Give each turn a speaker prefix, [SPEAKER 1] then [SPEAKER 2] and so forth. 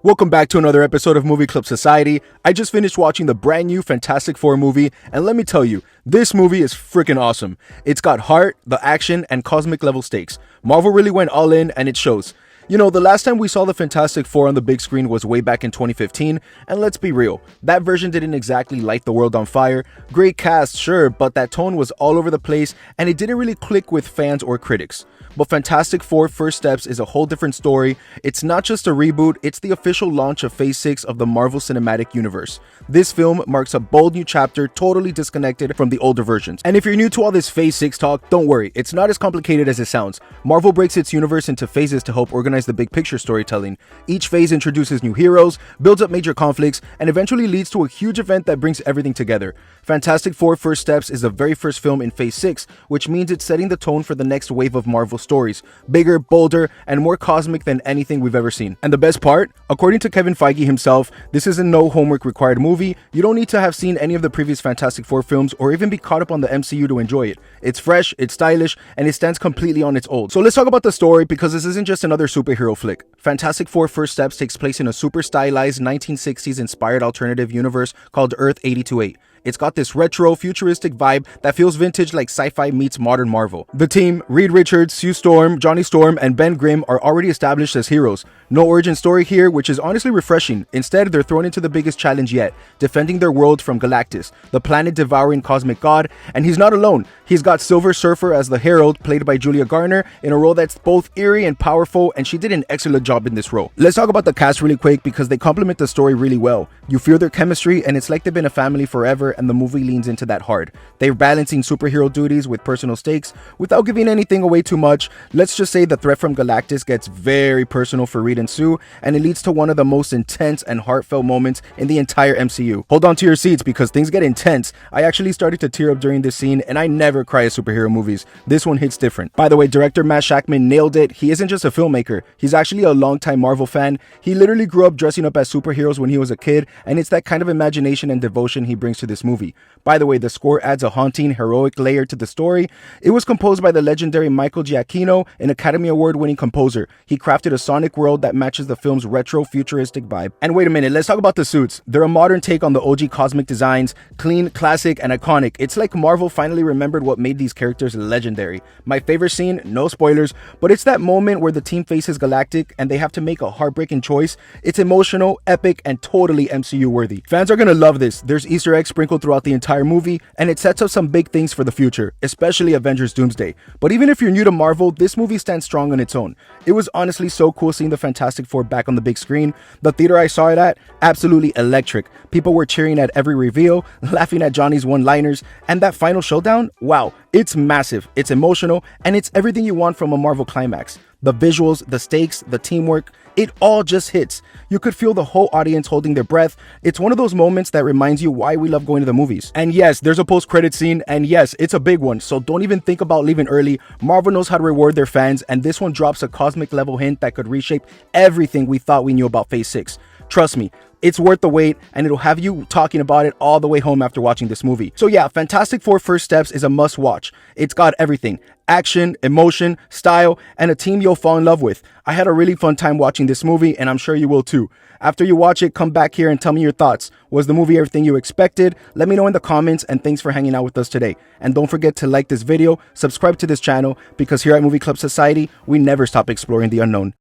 [SPEAKER 1] Welcome back to another episode of Movie Club Society. I just finished watching the brand new Fantastic Four movie, and let me tell you, this movie is freaking awesome. It's got heart, the action, and cosmic level stakes. Marvel really went all in, and it shows. You know, the last time we saw the Fantastic Four on the big screen was way back in 2015, and let's be real, that version didn't exactly light the world on fire. Great cast, sure, but that tone was all over the place, and it didn't really click with fans or critics. But Fantastic Four First Steps is a whole different story. It's not just a reboot, it's the official launch of Phase 6 of the Marvel Cinematic Universe. This film marks a bold new chapter, totally disconnected from the older versions. And if you're new to all this Phase 6 talk, don't worry, it's not as complicated as it sounds. Marvel breaks its universe into phases to help organize the big picture storytelling. Each phase introduces new heroes, builds up major conflicts, and eventually leads to a huge event that brings everything together. Fantastic Four First Steps is the very first film in Phase 6, which means it's setting the tone for the next wave of Marvel stories. Bigger, bolder, and more cosmic than anything we've ever seen. And the best part? According to Kevin Feige himself, this is a no homework required movie. You don't need to have seen any of the previous Fantastic Four films or even be caught up on the MCU to enjoy it. It's fresh, it's stylish, and it stands completely on its own. So let's talk about the story, because this isn't just another superhero flick. Fantastic Four First Steps takes place in a super stylized 1960s inspired alternative universe called Earth 828. It's got this retro, futuristic vibe that feels vintage, like sci-fi meets modern Marvel. The team, Reed Richards, Sue Storm, Johnny Storm, and Ben Grimm, are already established as heroes. No origin story here, which is honestly refreshing. Instead, they're thrown into the biggest challenge yet, defending their world from Galactus, the planet-devouring cosmic god. And he's not alone. He's got Silver Surfer as the Herald, played by Julia Garner, in a role that's both eerie and powerful, and she did an excellent job in this role. Let's talk about the cast really quick, because they complement the story really well. You feel their chemistry, and it's like they've been a family forever, and the movie leans into that hard. They're balancing superhero duties with personal stakes. Without giving anything away too much, let's just say the threat from Galactus gets very personal for Reed and Sue, and it leads to one of the most intense and heartfelt moments in the entire MCU. Hold on to your seats, because things get intense. I actually started to tear up during this scene, and I never cry at superhero movies. This one hits different. By the way, director Matt Shakman nailed it. He isn't just a filmmaker, he's actually a longtime Marvel fan. He literally grew up dressing up as superheroes when he was a kid, and it's that kind of imagination and devotion he brings to this movie. By the way, the score adds a haunting, heroic layer to the story. It was composed by the legendary Michael Giacchino, an Academy Award-winning composer. He crafted a sonic world that matches the film's retro, futuristic vibe. And wait a minute, let's talk about the suits. They're a modern take on the OG cosmic designs, clean, classic, and iconic. It's like Marvel finally remembered what made these characters legendary. My favorite scene, no spoilers, but it's that moment where the team faces Galactic and they have to make a heartbreaking choice. It's emotional, epic, and totally MCU worthy. Fans are gonna love this. There's Easter eggs sprinkled throughout the entire movie, and it sets up some big things for the future, especially Avengers Doomsday. But even if you're new to Marvel, this movie stands strong on its own. It was honestly so cool seeing the Fantastic Four back on the big screen. The theater I saw it at, absolutely electric. People were cheering at every reveal, laughing at Johnny's one-liners, and that final showdown, wow, it's massive, it's emotional, and it's everything you want from a Marvel climax. The visuals, the stakes, the teamwork, it all just hits. You could feel the whole audience holding their breath. It's one of those moments that reminds you why we love going to the movies. And yes, there's a post-credit scene, and yes, it's a big one, so don't even think about leaving early. Marvel knows how to reward their fans, and this one drops a cosmic level hint that could reshape everything we thought we knew about Phase 6. Trust me, it's worth the wait, and it'll have you talking about it all the way home after watching this movie. So yeah, Fantastic Four First Steps is a must watch. It's got everything: action, emotion, style, and a team you'll fall in love with. I had a really fun time watching this movie, and I'm sure you will too. After you watch it, come back here and tell me your thoughts. Was the movie everything you expected? Let me know in the comments, and thanks for hanging out with us today. And don't forget to like this video, subscribe to this channel, because here at Movie Club Society, we never stop exploring the unknown.